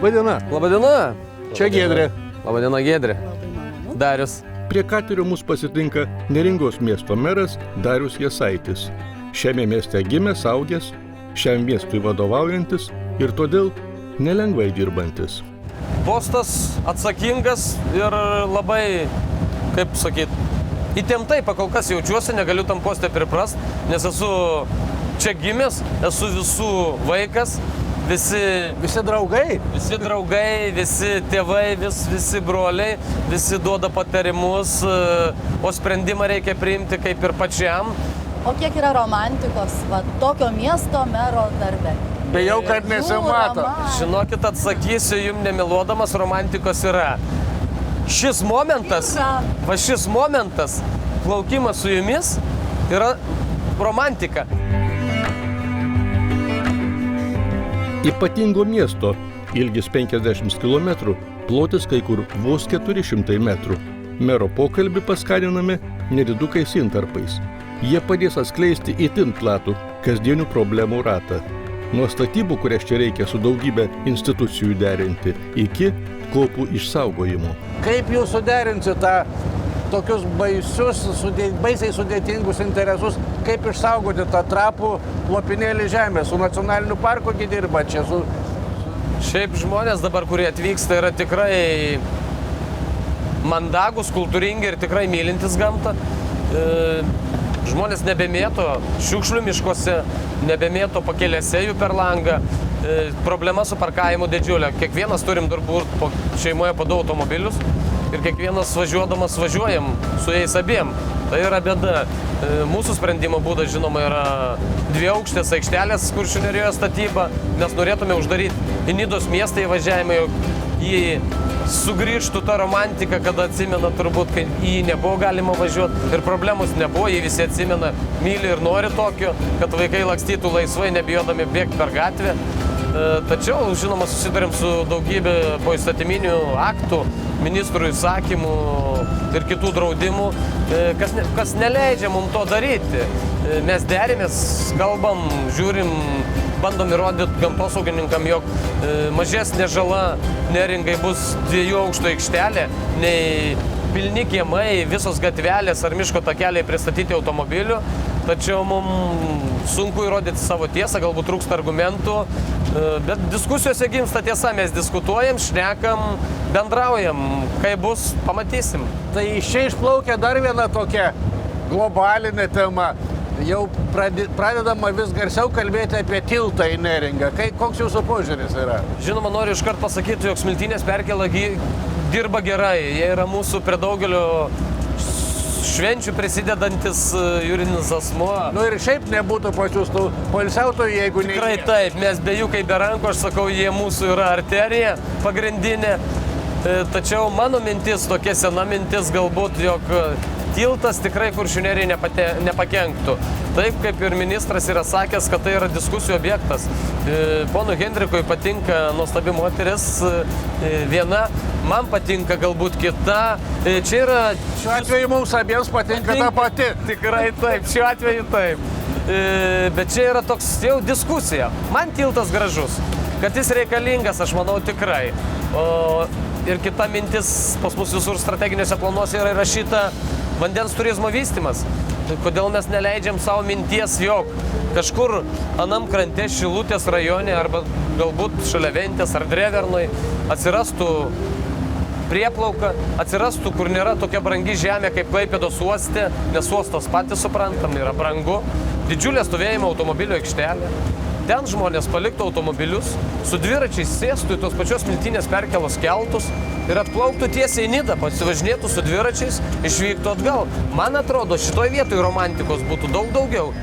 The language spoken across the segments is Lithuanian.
Labadiena. Labadiena. Čia Giedrė. Labadiena, Giedrė. Darius. Prie Katerio mus pasitinka Neringos miesto meras Darius Jasaitis. Šiame mieste gimęs, augęs, šiam miestui vadovaujantis ir todėl nelengvai dirbantis. Postas atsakingas ir labai, kaip sakyt, įtemptai pakol kas jaučiuosi, negaliu tam poste priprast, nes esu čia gimęs, esu visų vaikas, visi draugai, visi tėvai, visi broliai, visi duoda patarimus, o sprendimą reikia priimti kaip ir pačiam. O kiek yra romantikos, tokio miesto mero darbe? Bijau, kad nesimato. Žinokit, atsakysiu jums nemeluodamas, romantikos yra. Šis momentas, plaukimas su jumis yra romantika. Ypatingo miesto, ilgis 50 km, plotis kai kur vos 400 metrų. Mero pokalbį paskaniname nedidukais intarpais. Jie padės atskleisti itin platų kasdienių problemų ratą. Nuo statybų, kurias čia reikia su daugybė institucijų derinti, iki kopų išsaugojimo. Kaip jūs suderinsite tą tokius baisiai sudėtingus interesus, kaip išsaugoti tą trapų lopinėlį žemę, su nacionaliniu parku dirba čia su... Šiaip žmonės dabar, kurie atvyksta, yra tikrai mandagus, kultūringi ir tikrai mylintis gamtą. Žmonės nebemėto šiukšlių miškuose, nebemėto pakelėse jų per langą. Problema su parkavimu didžiulė. Kiekvienas turim turbūt šeimoje po 2 automobilius ir kiekvienas važiuodamas važiuojam su jais abiem. Tai yra bėda. Mūsų sprendimo būdas, žinoma, yra 2 aukštės aikštelės Kuršių Nerijoje statyba. Mes norėtume uždaryti į Nidos miestą įvažiavimą, jog jį sugrįžtų ta romantika, kada atsimena turbūt, kai į jį nebuvo galima važiuoti ir problemos nebuvo, jį visi atsimena, myli ir nori tokio, kad vaikai lakstytų laisvai, nebijodami bėgti per gatvę. Tačiau, žinoma, susidarėm su daugybė poįstatyminių aktų, ministrų įsakymų ir kitų draudimų, kas neleidžia mums to daryti. Mes derimės, kalbam, žiūrim, bandom įrodyti gamtosaugininkam, jog mažesnė žala Neringai bus 2 aukštų aikštelė, nei pilni kiemai, visos gatvelės ar miško takeliai pristatyti automobilių. Tačiau mums sunku įrodyti savo tiesą, galbūt trūksta argumentų, bet diskusijose gimsta tiesa, mes diskutuojam, šnekam, bendraujam, kai bus, pamatysim. Tai iš čia išplaukia dar viena tokia globalinė tema. Jau pradedama vis garsiau kalbėti apie tiltą į Neringą. Koks jūsų požiūris yra? Žinoma, noriu iškart pasakyti, jog Smiltynės perkėla dirba gerai. Jie yra mūsų prie daugelio švenčių prisidedantis juridinis asmuo. Nu ir šiaip nebūtų pas jūs tų poilsiautojų, jeigu ne... Tikrai taip, mes be jų kaip be rankų, aš sakau, jie mūsų yra arterija pagrindinė. Tačiau mano mintis, tokia sena mintis galbūt, jog tiltas tikrai Kuršių Nerijai nepakenktų. Taip, kaip ir ministras yra sakęs, kad tai yra diskusijų objektas. Ponui Hendrikui patinka nuostabi moteris viena, man patinka galbūt kita. Čia yra... Šiuo atveju mums abiems patinka ta pati. Tikrai taip, šiuo atveju taip. Bet čia yra toks jau diskusija. Man tiltas gražus. Kad jis reikalingas, aš manau tikrai. Ir kita mintis, pas mus visur strateginiuose planuose yra įrašyta vandens turizmo vystymas. Kodėl mes neleidžiam savo minties, jog kažkur anam krante Šilutės rajone arba galbūt šalia Ventės ar Drevernoj atsirastų prieplauka, atsirastų, kur nėra tokia brangi žemė kaip Klaipėdos uoste, nes uostas patys suprantam, yra brangu. Didžiulė stovėjimo automobilio aikštelė. Ten žmonės paliktų automobilius, su dviračiais sėstų į tos pačios Smiltynės perkėlos keltus ir atplauktų tiesiai į Nidą, pasivažinėtų su dviračiais, išvyktų atgal. Man atrodo, šitoj vietoj romantikos būtų daug daugiau.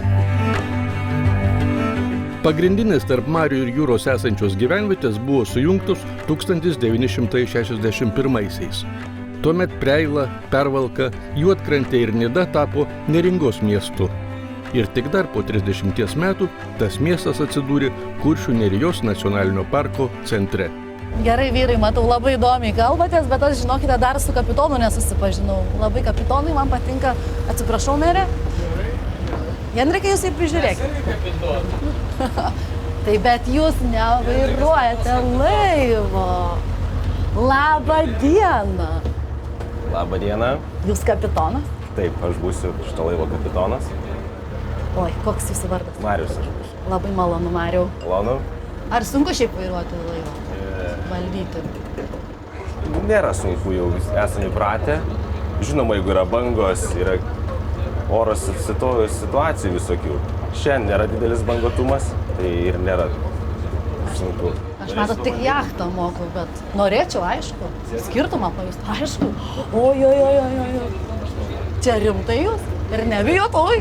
Pagrindinės tarp marių ir jūros esančios gyvenvietės buvo sujungtos 1961-aisiais. Tuomet Preila, Pervalka, Juodkrantė ir Nida tapo Neringos miestu. Ir tik dar po 30 metų tas miestas atsidūrė Kuršių Nerijos nacionalinio parko centre. Gerai, vyrai, matau, labai įdomiai kalbatės, bet aš, žinokite, dar su kapitonu nesusipažinau. Labai kapitonai man patinka. Atsiprašau, merė. Hendrikai, jūs jį prižiūrėkite. Tai bet jūs nevairuojate laivo. Labą dieną. Labą dieną. Jūs kapitonas? Taip, aš būsiu šito laivo kapitonas. Oi, koks jūsų vardas? Marius aš būsiu. Labai malonu, Mariau. Malonu. Ar sunku šiaip vairuoti laivą? Valdyti? Nėra sunku, jau esame įpratę. Žinoma, jeigu yra bangos, yra oro situacijų visokių. Šiandien nėra didelis bangotumas, tai ir nėra sunku. Aš matot, tik jachtą moku, bet norėčiau, aišku, skirtumą pajusti, aišku. Oi. Čia rimtai jūs? Ir nebijot, oi.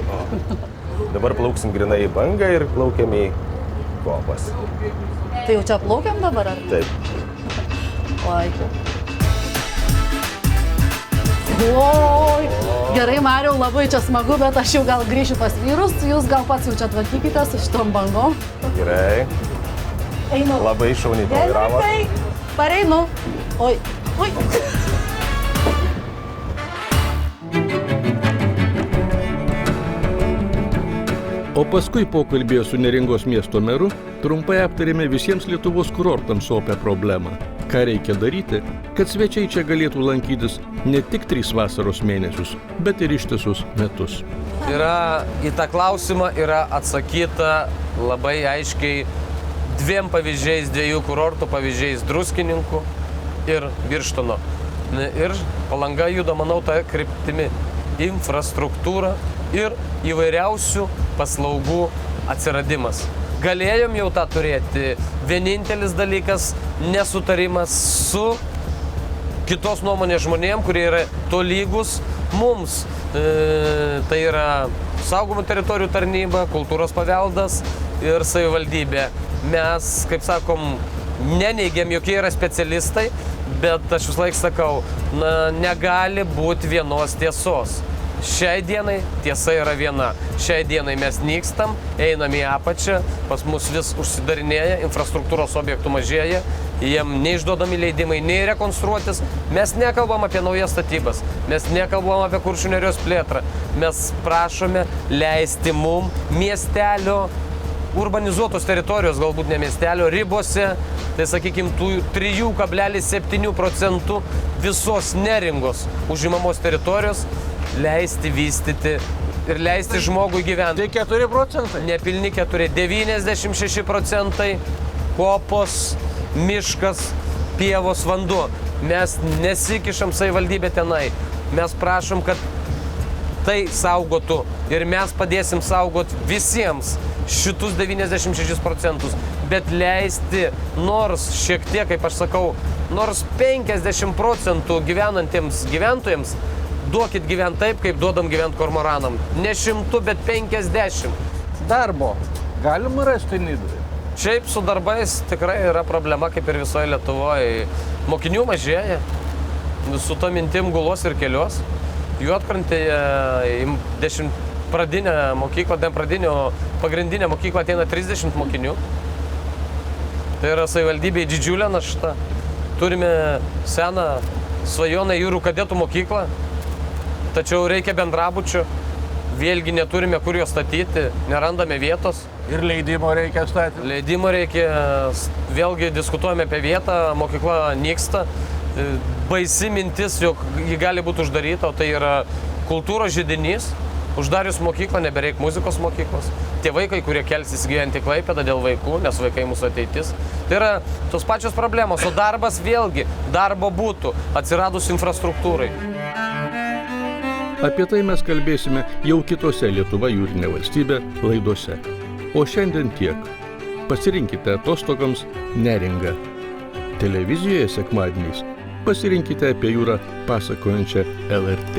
Dabar plauksim grinai į bangą ir plaukiam į kopas. Tai jau čia plaukiam dabar, ar? Taip. Oi. Oi. Gerai, Mariau, labai čia smagu, bet aš jau gal grįšiu pas vyrus, jūs gal pats jau čia tvarkykite su šitom bangom. Gerai. Einu. Labai šauniai pavairavot. Gerai, pareinu. Oi. O paskui pokalbėje su Neringos miesto meru trumpai aptarėme visiems Lietuvos kurortams opę problemą. Ką reikia daryti, kad svečiai čia galėtų lankytis ne tik 3 vasaros mėnesius, bet ir ištisus metus. Į tą klausimą yra atsakyta labai aiškiai 2 pavyzdžiais, 2 kurortų pavyzdžiais – Druskininkų ir Birštono. Ir Palanga juda, manau, tą kryptimi – infrastruktūra ir įvairiausių paslaugų atsiradimas. Galėjom jau tą turėti. Vienintelis dalykas – nesutarimas su kitos nuomonės žmonėm, kurie yra tolygus mums. Tai yra saugomų teritorijų tarnyba, kultūros paveldas ir savivaldybė. Mes, kaip sakom, neneigiam, jokie yra specialistai, bet aš vis laik sakau, negali būti vienos tiesos. Šiai dienai tiesa yra viena. Šiai dienai mes nykstam, einam į apačią, pas mus vis užsidarinėja, infrastruktūros objektų mažėja, jiem neišduodami leidimai, nei rekonstruotis. Mes nekalbam apie naujas statybas, mes nekalbam apie Kuršių nerijos plėtrą. Mes prašome leisti mum miestelio, urbanizuotos teritorijos, galbūt ne miestelio, ribose, tai sakykime, tų 3,7% visos Neringos užimamos teritorijos leisti vystyti ir leisti žmogui gyventi. Tai 4%? Nepilni 4, 96% kopos, miškas, pievos, vanduo. Mes nesikišam savivaldybę tenai. Mes prašom, kad tai saugotų ir mes padėsim saugot visiems šitus 96%, bet leisti nors šiek tiek, kaip aš sakau, nors 50% gyvenantiems gyventojams duokit gyventi taip, kaip duodam gyventi kormoranam. Ne 100, bet 50. Darbo galima rasti Nidoj? Šiaip su darbais tikrai yra problema, kaip ir visoje Lietuvoje. Mokinių mažėja, su to mintim gulos ir kelios. Juodkrantėje 10 pradinę mokyklą, pagrindinę mokyklą ateina 30 mokinių. Tai yra savivaldybėje didžiulė našta. Turime seną Svajonę jūrų kadetų mokyklą, tačiau reikia bendrabučių. Vėlgi neturime kur jo statyti, nerandame vietos. Ir leidimo reikia statyti? Leidimo reikia, vėlgi diskutuojame apie vietą, mokykla nyksta. Baisi mintis, jog ji gali būti uždaryta, o tai yra kultūros židinys. Uždarius mokyklą nebereik muzikos mokyklos. Tie vaikai, kurie kelsis gyventi Klaipėdą dėl vaikų, nes vaikai mūsų ateitis. Tai yra tos pačios problemos, o darbas vėlgi, darbo būtų atsiradus infrastruktūrai. Apie tai mes kalbėsime jau kitose Lietuva jūrinė valstybė laidose. O šiandien tiek. Pasirinkite atostogams Neringą. Televizijoje sekmadieniais pasirinkite apie jūrą pasakojančią LRT.